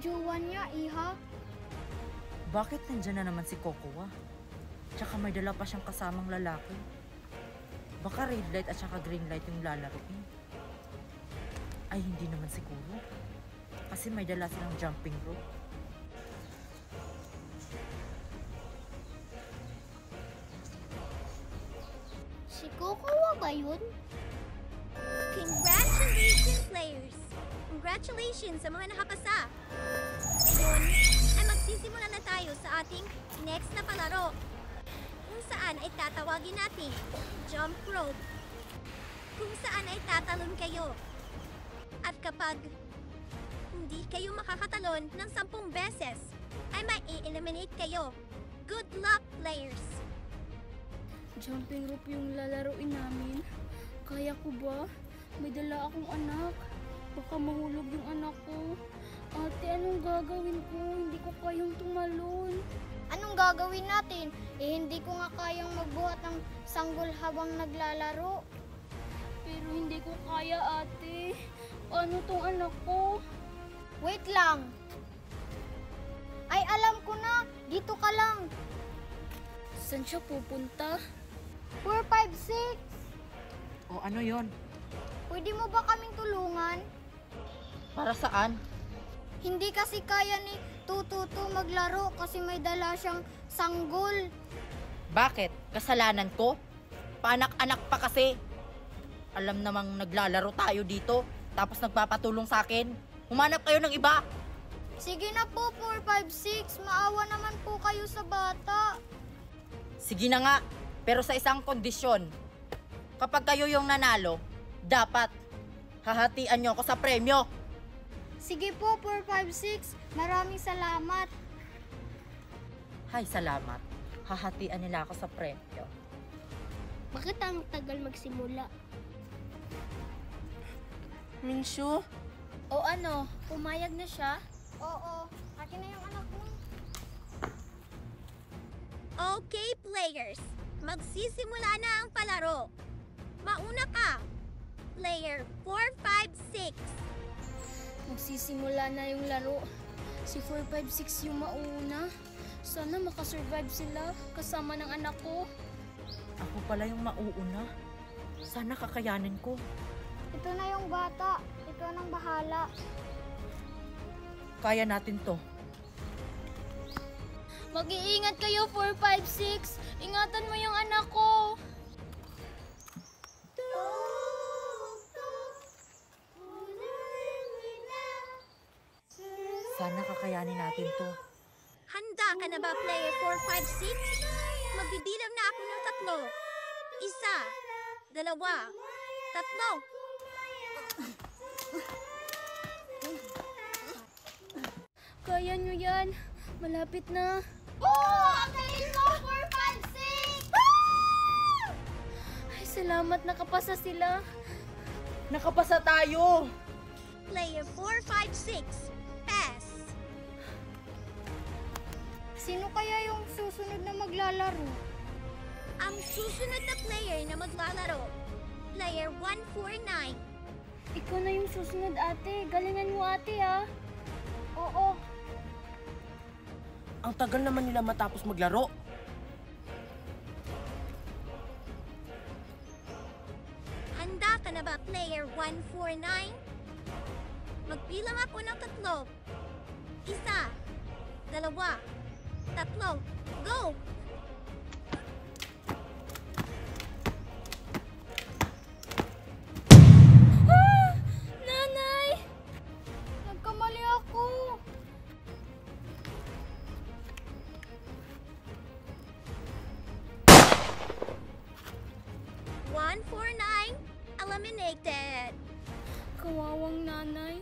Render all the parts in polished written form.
jowa niya, Iha. Bakit nandyan na naman si Kokowa? Tsaka may dala pa siyang kasamang lalaki. Baka red light at saka green light yung lalaroin. Ay, hindi naman siguro. Kasi may dala silang jumping rope. Si Kokowa ba yun? Congratulations, players! Congratulations sa mga nakapasa! Ngayon ay magsisimula na tayo sa ating next na palaro, kung saan ay tatawagin natin jump rope, kung saan ay tatalon kayo. At kapag hindi kayo makakatalon ng 10 beses, ay mai-eliminate kayo. Good luck, players! Jumping rope yung lalaroin namin. Kaya ko ba? May dala akong anak. Baka mahulog yung anak ko. Ate, anong gagawin ko? Hindi ko kayang tumalon. Anong gagawin natin? Hindi ko nga kayang magbuhat ng sanggol habang naglalaro. Pero hindi ko kaya, ate. Paano tong anak ko? Wait lang. Ay, alam ko na. Dito ka lang. Saan siya pupunta? 4, 5, 6. O ano yon? Pwede mo ba kaming tulungan? Para saan? Hindi kasi kaya ni Tututu maglaro kasi may dala siyang sanggol. Bakit? Kasalanan ko? Paanak-anak pa kasi. Alam namang naglalaro tayo dito, tapos nagpapatulong sa akin. Humanap kayo ng iba. Sige na po, 4, 5, 6. Maawa naman po kayo sa bata. Sige na nga, pero sa isang kondisyon. Kapag kayo yung nanalo, dapat hahatian nyo ako sa premyo. Sige po, 4, 5, 6. Maraming salamat. Hay, salamat. Hahatian nila ako sa premyo. Bakit ang tagal magsimula? Minshu? O ano, pumayag na siya? Oo, akin na yung anak mo. Okay, players. Magsisimula na ang palaro. Mauna ka. Player 4, 5, 6. Magsisimula na yung laro. Si 4, 5, 6 yung mauna. Sana makasurvive sila kasama ng anak ko. Ako pala yung mauuna. Sana kakayanin ko. Ito na yung bata. Ikaw nang bahala. Kaya natin to. Mag-iingat kayo, 4, 5, 6. Ingatan mo yung anak ko. Sana kakayanin natin to. Handa ka na ba, player 4, 5, 6? Magbibilang na ako ng 3. 1, 2, 3. Kaya nyo yan. Malapit na. Oo! Ang galing mo! 4, 5, 6! Ay, salamat. Nakapasa sila. Nakapasa tayo! Player 4, 5, 6. Pass. Sino kaya yung susunod na maglalaro? Ang susunod na player na maglalaro. Player 149. Ikaw na yung susunod, ate. Galingan mo, ate, ha? Oo. Ang tagal naman nila matapos maglaro. Handa ka na ba, player 149? Magbilang ako ng 3. 1, 2, 3. Go! Ah! Nanay! Nagkamali ako. 149 eliminated. Kawawang nanay.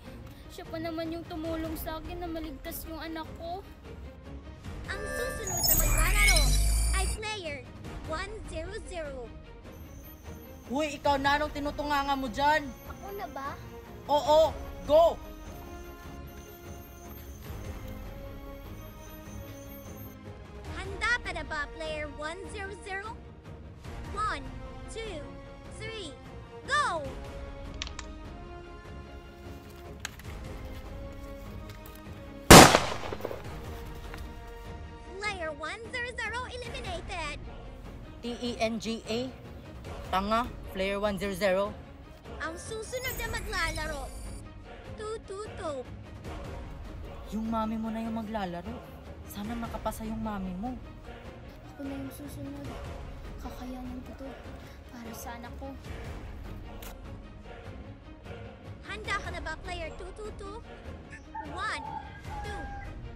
Siya pa naman yung tumulong sa akin na maligtas yung anak ko. Ang susunod na maglalaro ay player 100. Huy, ikaw na anong tinutunganga mo dyan? Ako na ba? Oo, go! Handa ka na ba, player 100? 1, 2, 3, go! 100 eliminated. TENGA. Tanga, Player 100. Ang susunod na maglalaro, 222. Yung mami mo na yung maglalaro. Sana nakapasa yung mami mo. Ako na yung susunod. Kakayanin ko to para sa anak ko. Handa ka na ba, player 222? 1, 2,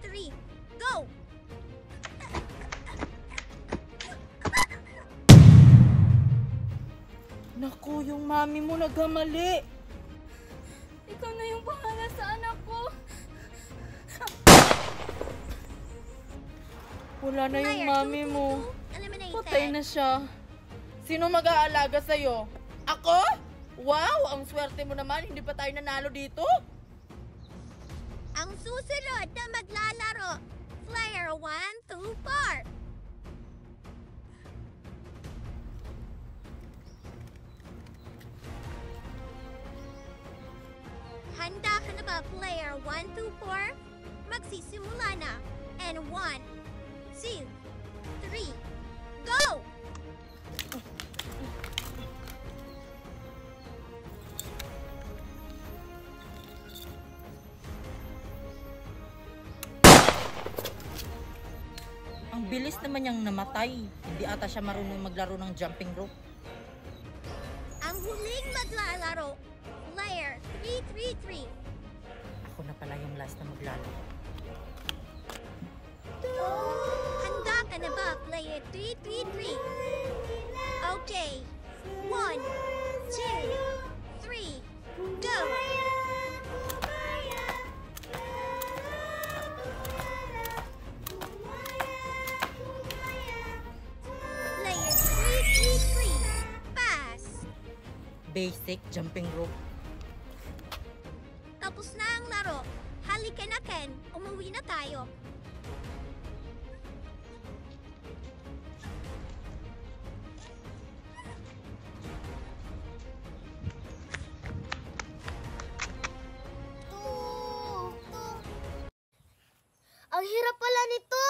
3, go! Naku, yung mami mo nagkamali. Ikaw na yung bahala sa anak ko. Wala na yung Player mami 222 mo. eliminated. Patay na siya. Sino mag-aalaga sa'yo? Ako? Wow, ang swerte mo naman. Hindi pa tayo nanalo dito. Ang susunod na maglalaro, player 124. Handa ka na ba, player 124? Magsisimula na. And 1, 2, 3, go! Ang bilis naman niyang namatay. Hindi ata siya marunong maglaro ng jumping rope. Ang huling maglalaro, player 333. Ako na pala yung last na maglalaro. Handa ka na ba, player 333? Okay. 1, 2, 3, go! Player 333, pass! Basic jumping rope. Tapos na ang laro. Halika na, Ken. Umuwi na tayo. Ang hirap pala nito.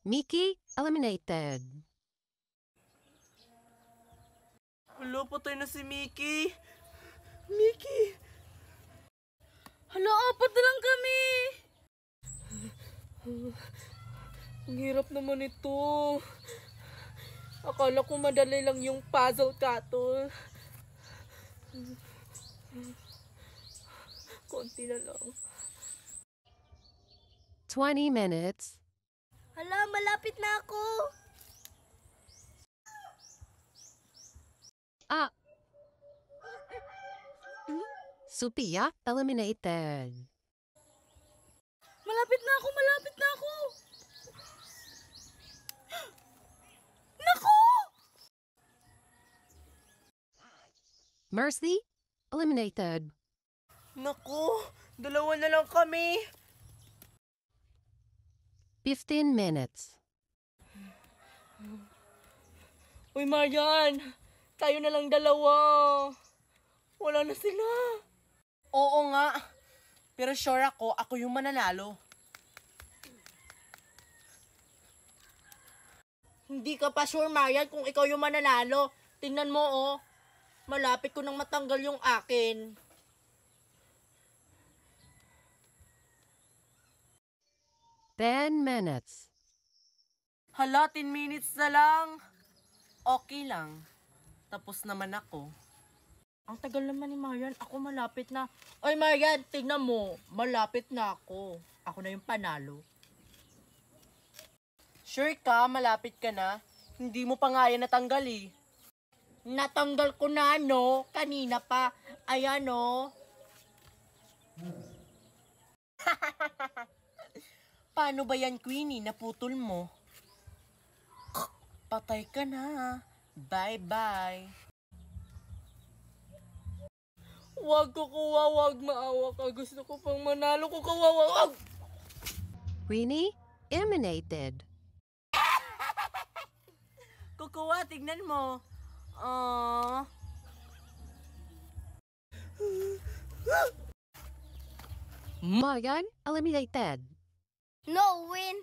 Mickey eliminated. Hello, patay na si Mickey. Mickey! Hala, apat na lang kami. Ang hirap naman ito. Akala ko madali lang yung puzzle cattle. Konti na lang. 20 minutes. Hala, malapit na ako. Ah. Sophia eliminated. Malapit na ako, malapit na ako. Naku! Mercy eliminated. Naku, dalawa na lang kami. 15 minutes. Uy, Marian, tayo na lang dalawa. Wala na sila. Oo nga. Pero sure ako yung mananalo. Hindi ka pa sure, Marian, kung ikaw yung mananalo. Tingnan mo, oh. Malapit ko nang matanggal yung akin. Ten minutes. Hala, 10 minutes na lang. Okay lang. Tapos naman ako. Ang tagal naman ni Marian. Ako malapit na. Oy, Marian, tingnan mo. Malapit na ako. Ako na yung panalo. Sure ka? Malapit ka na? Hindi mo pa nga yan natanggal eh. Natanggal ko na, no? Kanina pa. Ayan, no? Paano ba yan, Queenie? Naputol mo? Patay ka na. Bye-bye. Wag kukuha, wag maawa ka. Gusto ko pang manalo ko, kawawa. Wag! Queenie eliminated. Kukuha, tignan mo. Marian eliminated. No win.